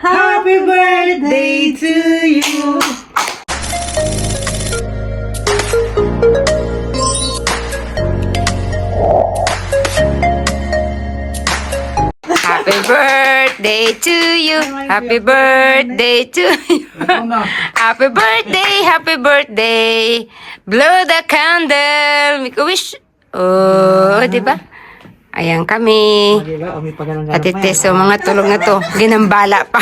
Happy birthday to you. Happy birthday to you. Happy birthday to you. Happy birthday, happy birthday. Blow the candle. Make a wish. Oh, di ba? Ayan kami. Ate Teso, mga tulog na to. Ginambala pa.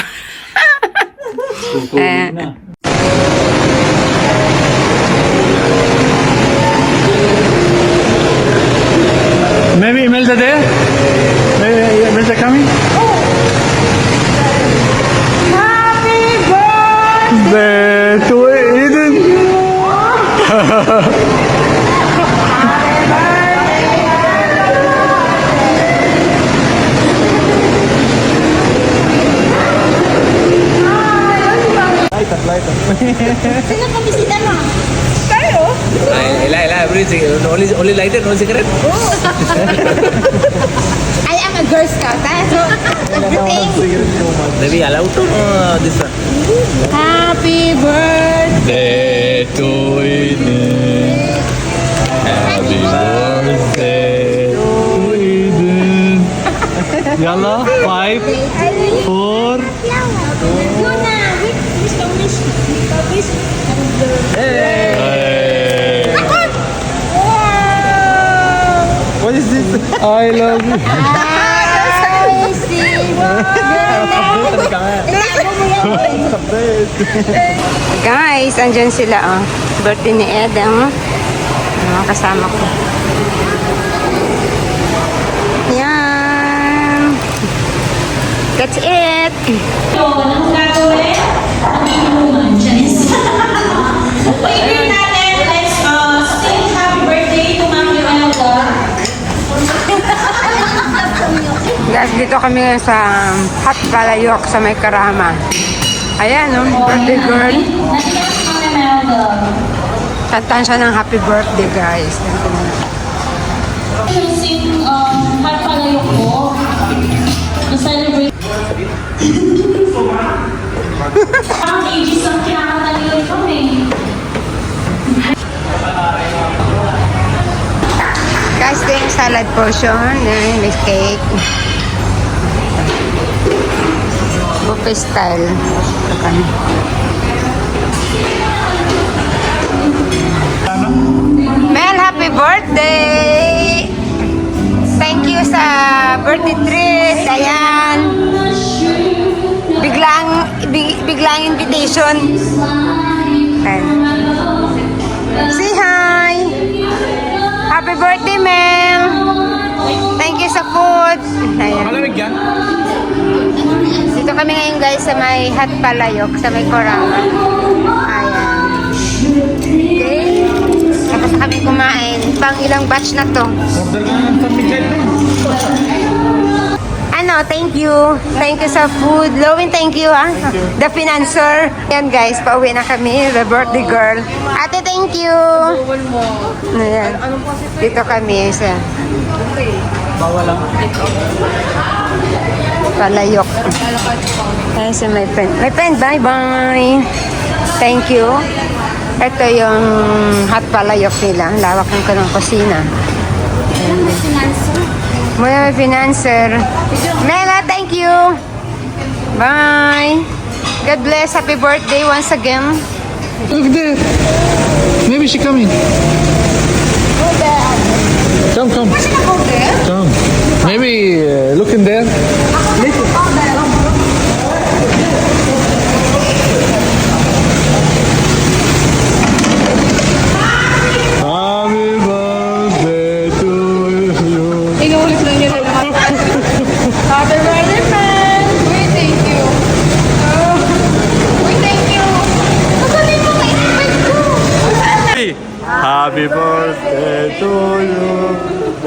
Maybe Imelda there? Maybe Imelda coming? Happy birthday. To Eden. Sino ka bisita mo? Ela, everything. Only lighter, no cigarette. I am a Girl Scout, so everything. Maybe allowed to this one. Happy birthday. Day to Eden. Happy birthday to Eden. Yalla, 5, 4. Yuna, wish. Hey. What is this? I love you. Guys, andyan sila, oh. Birthday ni Edang. Mga kasama ko. Yan. That's it. Anong gagawin? Ang inuman. Charis. Pwede natin, let's sing happy birthday to Mami Elda. Guys, dito kami ngayon sa Hot Palayok sa May Karama. Ayan, no? Birthday girl. Nandito si Mami Elda. Kantahan siya ng happy birthday, guys. Yung sing Heart Palayok ko. To celebrate. Parang ages ang kinakanta nila ito eh. Guys, ito yung salad portion. May cake. Buffet style. Ito kami. Mel, happy birthday! Thank you sa birthday treat. Ayan. Biglang invitation. Ayan. Say hi! Happy birthday, Mel! Thank you sa food. Ayan. Dito kami ngayon, guys, sa may Hot Palayok, sa may Korama. Ayan. Okay. Tapos na kami kumain. Pang ilang batch na to. Ano, thank you. Thank you sa food. Lowin, thank you, ha. The financer. Yan, guys, pauwi na kami. The birthday girl. Ate, thank you. Ayan. Dito kami sa Palayok. Ayan si my friend. My friend, bye-bye. Thank you. Ito yung Hot Palayok nila. Lawak ng kanong kusina. May financer. Mela, thank you. Bye. God bless. Happy birthday once again. Look there. Maybe she coming. Come. Come. Maybe look in there. Happy birthday to you. Inuulit lang yun. Happy birthday, friend! Uy, thank you. Uy, thank you. Sasabihin mo, ma-invite ko. Happy birthday to you.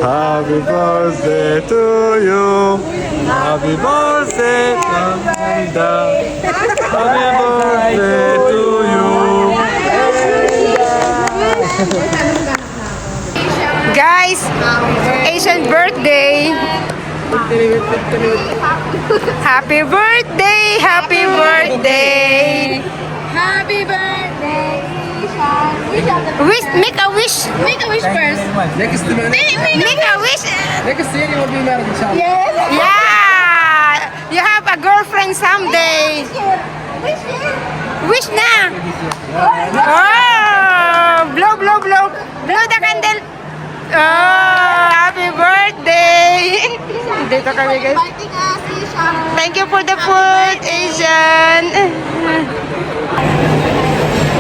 Happy birthday to you. Happy birthday, Amanda. Happy birthday to you. Guys, Asian birthday. Happy birthday! Happy Wish, make a wish. Make a wish first. Next year, Make a wish. next year you will be married, inshallah. Yeah. You have a girlfriend someday. Wish na. Oh, blow, blow, blow. Blow the candle. Oh, happy birthday. Dito kami, guys. Thank you for the food, Asian.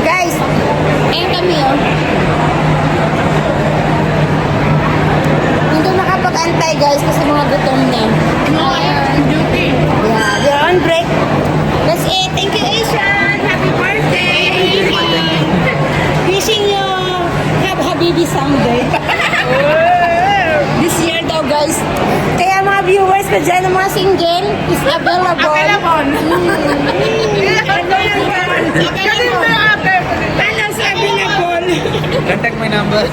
Guys, ayun kami, oh. Hindi makapag-antay, guys, kasi mga gutom na. Yeah, you're on break. That's it. Thank you, Asian. Happy birthday. Wishing you have Habibi someday. This year daw, guys. Kaya mga viewers ko dyan, ng mga single is available. Contact my number.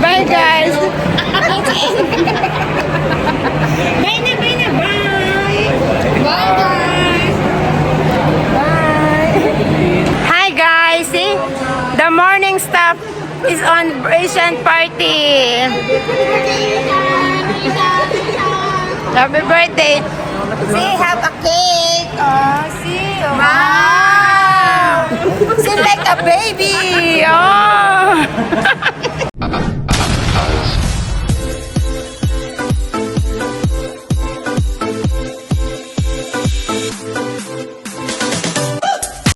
Bye, guys. Bye na, bye na, bye. Bye, guys. Bye. Hi, guys. See? The morning stop is on Asian party. Happy birthday. See, have a cake. Oh, see. Wow. See, like a baby. Oh.